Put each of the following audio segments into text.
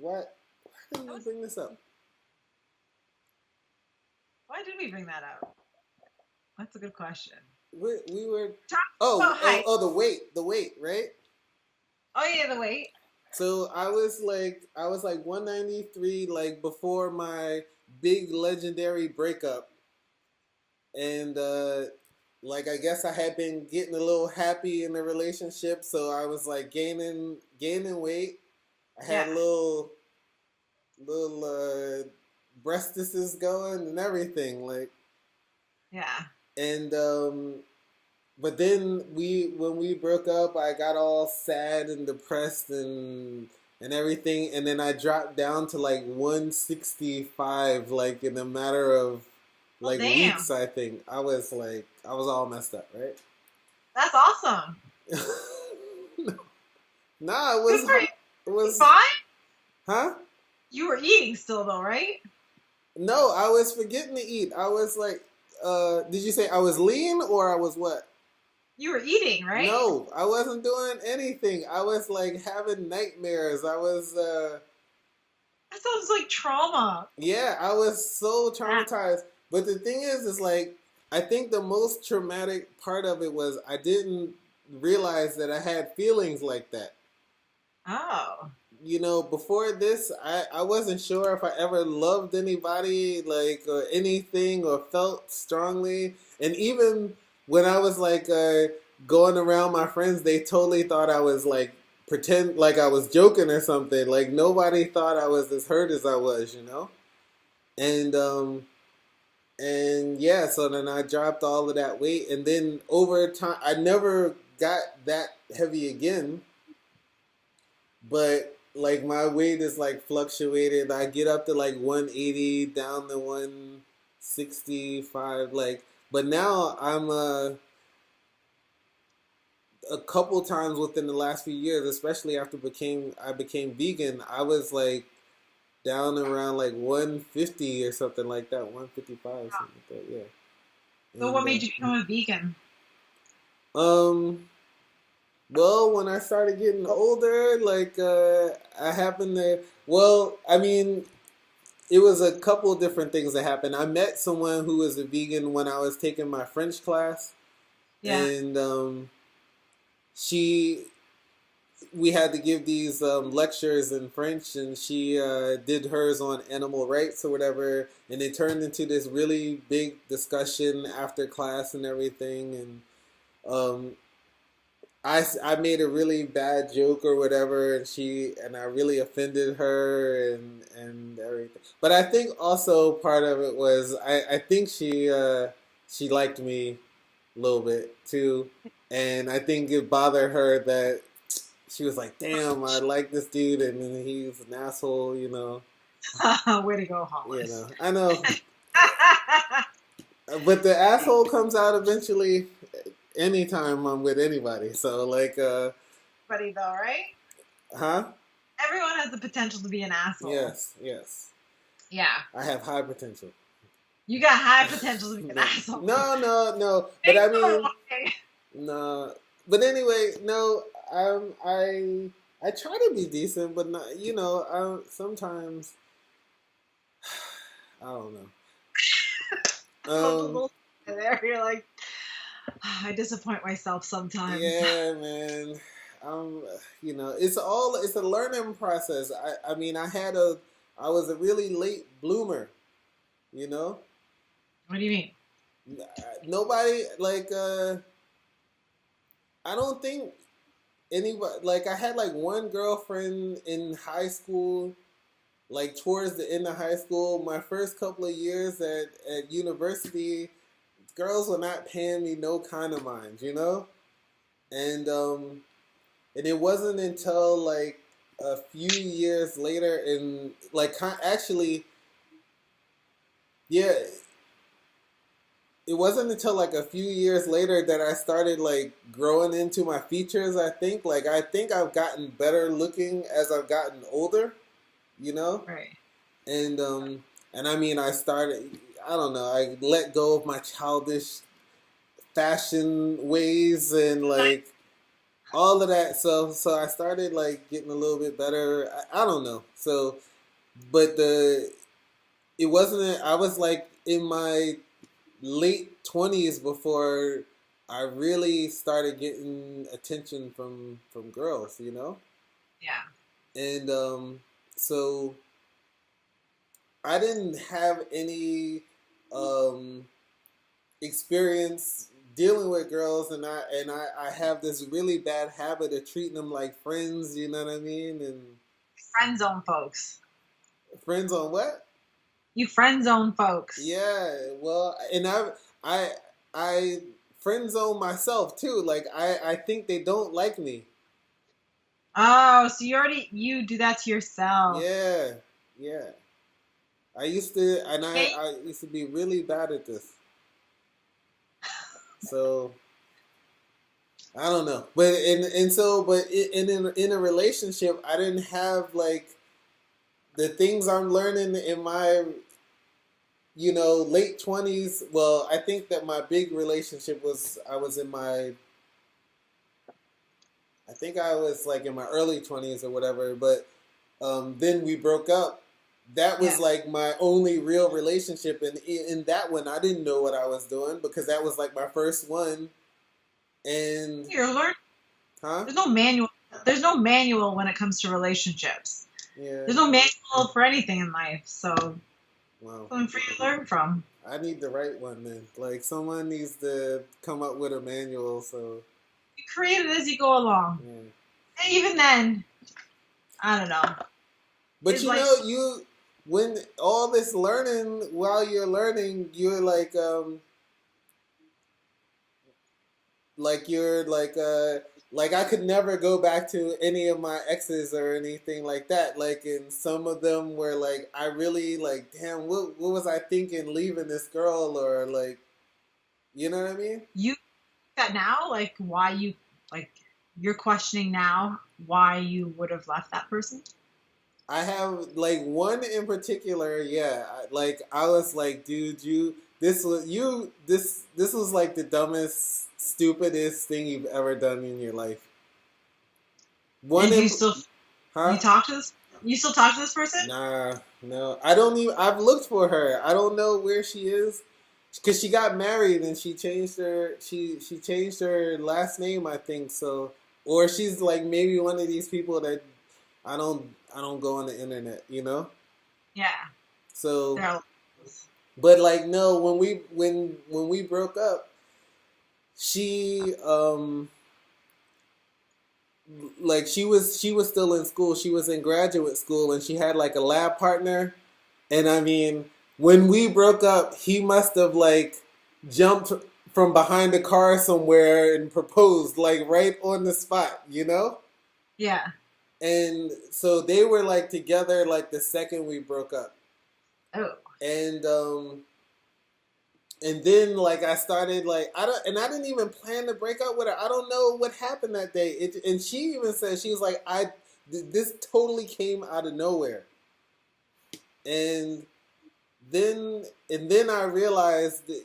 What? Why did we bring this up? Why did we bring that up? That's a good question. We were. Talk Oh, about oh, height. oh, the weight, right? Oh yeah, the weight. So I was like 193, like before my big legendary breakup, and like I guess I had been getting a little happy in the relationship, so I was like gaining weight. I Yeah. had little breastises going and everything, like, Yeah. and but then when we broke up, I got all sad and depressed and everything, and then I dropped down to like 165, like in a matter of Oh like damn. weeks. I think I was all messed up, right? That's awesome. Nah, it Good was for you. it was Fine. huh? You were eating still though, right? No, I was forgetting to eat. I was like, did you say I was lean or I was what? You were eating, right? No, I wasn't doing anything. I was like having nightmares. I was That sounds like trauma. yeah, I was so Yeah. traumatized. But the thing is like I think the most traumatic part of it was I didn't realize that I had feelings like that. Oh. You know, before this, I wasn't sure if I ever loved anybody, like, or anything, or felt strongly. And even when I was like going around my friends, they totally thought I was like pretend like I was joking or something. Like nobody thought I was as hurt as I was, you know. And yeah, so then I dropped all of that weight, and then over time, I never got that heavy again, but like my weight is like fluctuated. I get up to like 180, down to 165, like. But now I'm a couple times within the last few years, especially after became I became vegan. I was like down around like 150 or something like that, 155, something like that. Yeah, So what and made you become a vegan? well, when I started getting older, like I happened to. Well, I mean, it was a couple of different things that happened. I met someone who was a vegan when I was taking my French class, Yeah. and she we had to give these lectures in French, and she did hers on animal rights or whatever, and it turned into this really big discussion after class and everything, and um, I made a really bad joke or whatever, and I really offended her and everything. But I think also part of it was I think she liked me a little bit too, and I think it bothered her that she was like, "Damn, I like this dude, and then he's an asshole," you know. Way to go, You Hollis. know, I know, but the asshole comes out eventually anytime I'm with anybody. So like, Buddy though, right? huh? Everyone has the potential to be an asshole. Yes, yes. Yeah. I have high potential. You got high potential to be an No, asshole. no. But Thanks I for mean, lying. no. But anyway, no. I try to be decent, but not. You know, sometimes I don't know. I love the Um, little there. You're like, I disappoint myself sometimes. yeah, man. Um, you know, it's a learning process. I mean, I was a really late bloomer. You know, What do you mean? nobody like I don't think anybody like I had like one girlfriend in high school, like towards the end of high school. My first couple of years at university, girls were not paying me no kind of mind, you know. And and it wasn't until like a few years later, and like actually, yeah, it wasn't until like a few years later that I started like growing into my features. I think I've gotten better looking as I've gotten older, you know. Right. And I mean I started. I don't know. I let go of my childish fashion ways and like all of that. So I started like getting a little bit better. I don't know. So, but the it wasn't. I was like in my late 20s before I really started getting attention from girls. Yeah. And so I didn't have any um experience dealing with girls, and I have this really bad habit of treating them like friends. You know what I mean? And Friend zone folks. friends on what? You friend zone folks. Yeah, well, and I I friend zone myself too. Like I think they don't like me. Oh, so you do that to yourself. Yeah, yeah. I used to, and Okay. I used to be really bad at this. So I don't know, but and so but in a relationship, I didn't have like the things I'm learning in my late 20s. Well, I think that my big relationship was I was in my I think I was like in my early 20s or whatever. But then we broke up. That was Yeah. like my only real relationship, and in that one, I didn't know what I was doing because that was like my first one. And You're learning. huh? There's no manual. There's no manual when it comes to relationships. Yeah. There's no manual for anything in life. So Wow. something for you to learn from. I need the right one then. Like someone needs to come up with a manual. So You create it as you go along. yeah. And even then, I don't know. But It's like you when all this learning while you're learning, you're like I could never go back to any of my exes or anything like that. Like, and some of them were like, I really like, damn, what was I thinking leaving this girl, or like, you know what I mean? you that now, like why you like you're questioning now why you would have left that person. I have like one in particular. Yeah, like I was like, dude, this was like the dumbest, stupidest thing you've ever done in your life. One And in, you still you huh? talk to this you still talk to this person? Nah, no. I don't even. I've looked for her. I don't know where she is, because she got married and she changed her. She changed her last name, I think. So, or she's like maybe one of these people that I don't go on the internet. Yeah. So, They're but like no, when we broke up, she like she was still in school. She was in graduate school, and she had like a lab partner. And I mean, when we broke up, he must have like jumped from behind a car somewhere and proposed like right on the spot. yeah. And so they were like together like the second we broke up. Oh. And then like I started like I didn't even plan to break up with her. I don't know what happened that day. And she even said, she was like, this totally came out of nowhere. And then I realized that,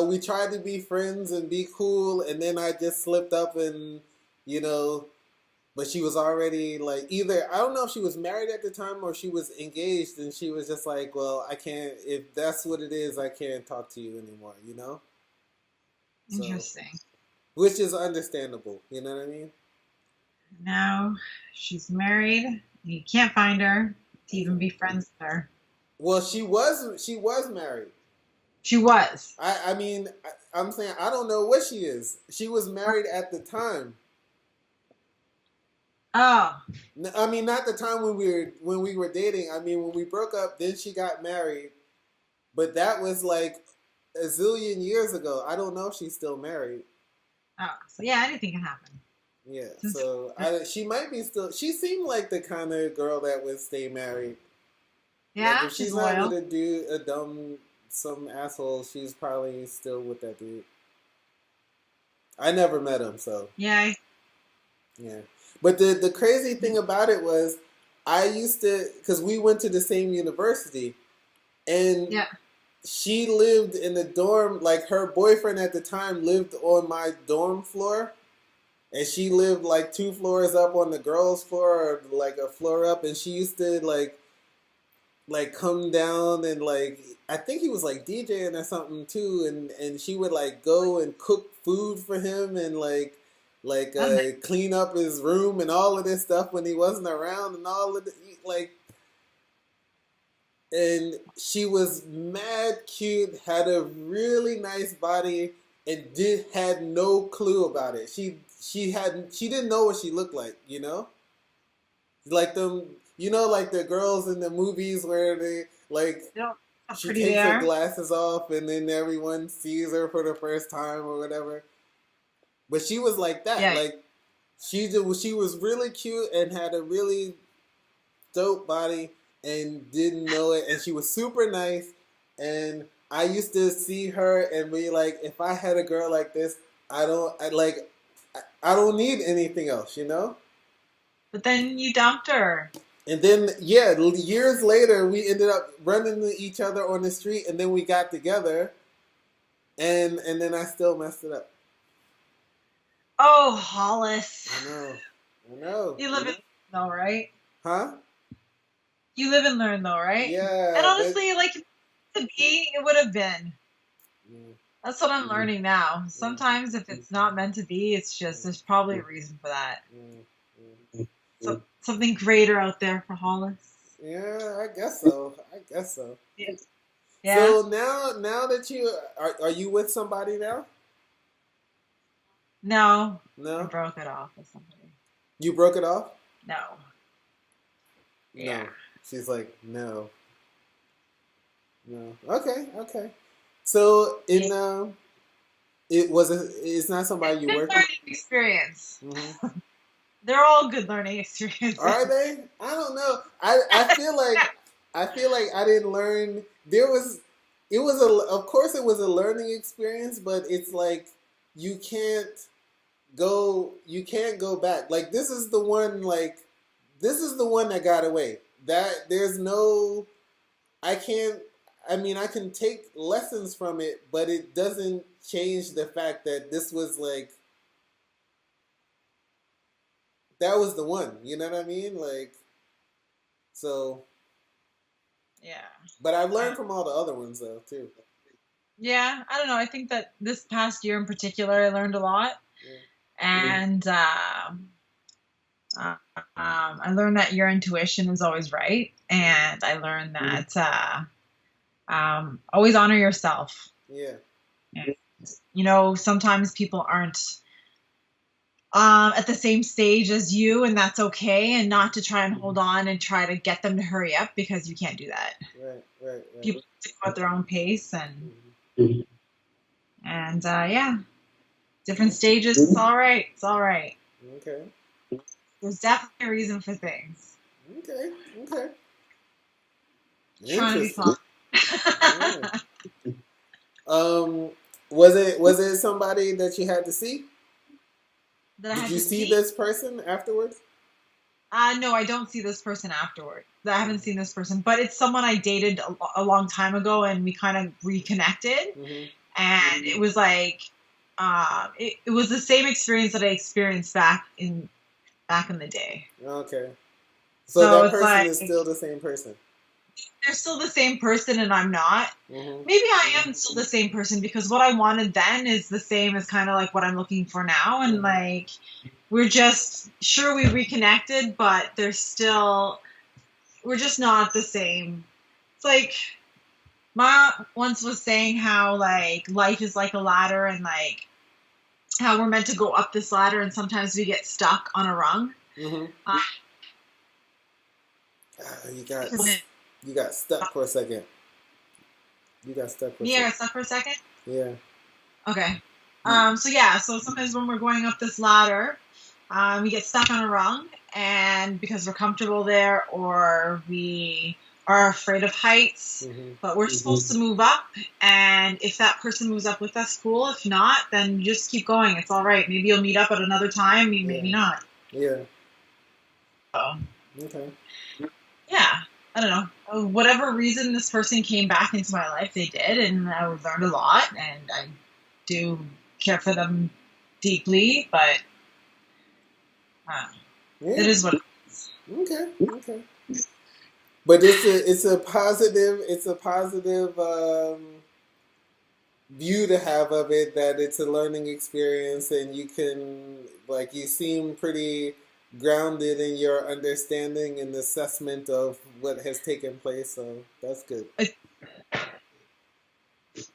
we tried to be friends and be cool, and then I just slipped up, and you know but she was already like, either I don't know if she was married at the time or she was engaged, and she was just like, well, I can't, if that's what it is, I can't talk to you anymore. So, Interesting. which is understandable, you know what I mean? Now she's married. You can't find her to even be friends with her. Well, she was married. She was. I mean, I'm saying I don't know what she is. She was married at the time. Oh. I mean, not the time when we were dating. I mean, when we broke up, then she got married. But that was like a zillion years ago. I don't know if she's still married. Oh. So yeah, anything can happen. Yeah, Since so she might be still. She seemed like the kind of girl that would stay married. Like yeah, if she's she's not with loyal. a dude, some asshole, she's probably still with that dude. I never met him, so Yeah. yeah. But the crazy thing about it was, I used to, because we went to the same university, and Yeah. she lived in the dorm. Like her boyfriend at the time lived on my dorm floor, and she lived like two floors up on the girls' floor, or like a floor up, and she used to like come down and like I think he was like DJing or something too, and she would like go and cook food for him and Oh, nice. clean up his room and all of this stuff when he wasn't around and all of the, like and she was mad cute, had a really nice body, and did had no clue about it. She didn't know what she looked like, you know? Like them, you know, like the girls in the movies where they like You know how she pretty they takes her are. glasses off and then everyone sees her for the first time or whatever. But she was like that. Yeah. Like she was really cute and had a really dope body and didn't know it, and she was super nice. And I used to see her and be like, if I had a girl like this, I don't need anything else, you know. But then you dumped her. And then yeah, years later we ended up running into each other on the street, and then we got together, and then I still messed it up. Oh, Hollis. I know, I know. You live in though, right? Huh? You live and learn though, right? And Yeah, but honestly, like to be, it would have been. mm, That's what I'm mm, learning now. mm, Sometimes if it's not meant to be, it's just there's probably a reason for that. mm, So something greater out there for Hollis. yeah, I guess so. I guess so. Yeah. Yeah. So now that you are you with somebody now? No, I No, broke it off with somebody. you broke it off. No. No, Yeah. she's like no, no. Okay, okay. So Yeah. it's not somebody you Good work with. learning experience. Hmm. They're all good learning experiences. Are they? I don't know. I feel like I didn't learn. It was of course it was a learning experience, but it's like you can't you can't go back. Like this is the one that got away. That there's no I can't I mean I can take lessons from it, but it doesn't change the fact that this was like that was the one. You know what I mean? Like so Yeah. but I've Uh, learned from all the other ones though too. yeah. I don't know. I think that this past year in particular, I learned a lot, Yeah. and I learned that your intuition is always right, and I learned that always honor yourself. Yeah. And, sometimes people aren't at the same stage as you, and that's okay, and not to try and hold on and try to get them to hurry up because you can't do that. Right. Right. Right. People have to go at their own pace, and Mhm. yeah, different stages. It's all right. It's all right. Okay. There's definitely a reason for things. Okay. Okay. Trying to be Interesting. fun. Yeah. Um, was it somebody that you had to see? That I Did had you to see see. this person afterwards? No, I don't see this person afterward. I haven't seen this person, but it's someone I dated a long time ago, and we kind of reconnected. Mm-hmm. And it was like, it was the same experience that I experienced back in the day. Okay. So So that it's person like is still the same person. they're still the same person, and I'm not. Mm-hmm. Maybe I am still the same person because what I wanted then is the same as kind of like what I'm looking for now, and Mm-hmm. like we're just sure we reconnected, but we're just not the same. It's like Ma once was saying how like life is like a ladder, and like how we're meant to go up this ladder, and sometimes we get stuck on a rung. Mm-hmm. Uh, You got stuck for a second. You got stuck for a yeah, I second. got stuck for a second. Yeah. Okay. So sometimes when we're going up this ladder, we get stuck on a rung, and because we're comfortable there, or we are afraid of heights, Mm-hmm. but we're supposed to move up. And if that person moves up with us, cool. If not, then you just keep going. It's all right. Maybe you'll meet up at another time. Maybe Yeah. not. Yeah. So, Okay. yeah. I don't know. Whatever reason this person came back into my life, they did, and I learned a lot, and I do care for them deeply, but Yeah. It is what it is. Okay. But it's a positive view to have of it, that it's a learning experience, and you can, like, you seem pretty grounded in your understanding and assessment of what has taken place, so that's good.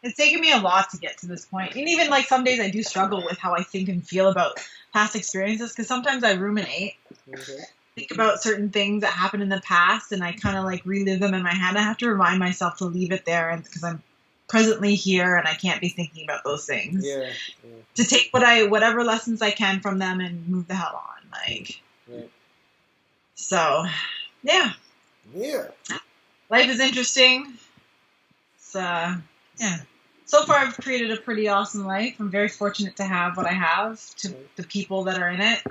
It's taken me a lot to get to this point. And even like some days I do struggle with how I think and feel about past experiences, because sometimes I ruminate, Okay. think about certain things that happened in the past, and I kind of like relive them in my head. I have to remind myself to leave it there, and because I'm presently here and I can't be thinking about those things. Yeah. To take whatever lessons I can from them and move the hell on. Like, Right. so, yeah. Yeah. Life is interesting. It's yeah. So far, I've created a pretty awesome life. I'm very fortunate to have what I have, to the people that are in it.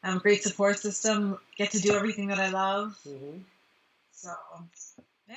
I have a great support system. Get to do everything that I love. Mm-hmm. So, yeah.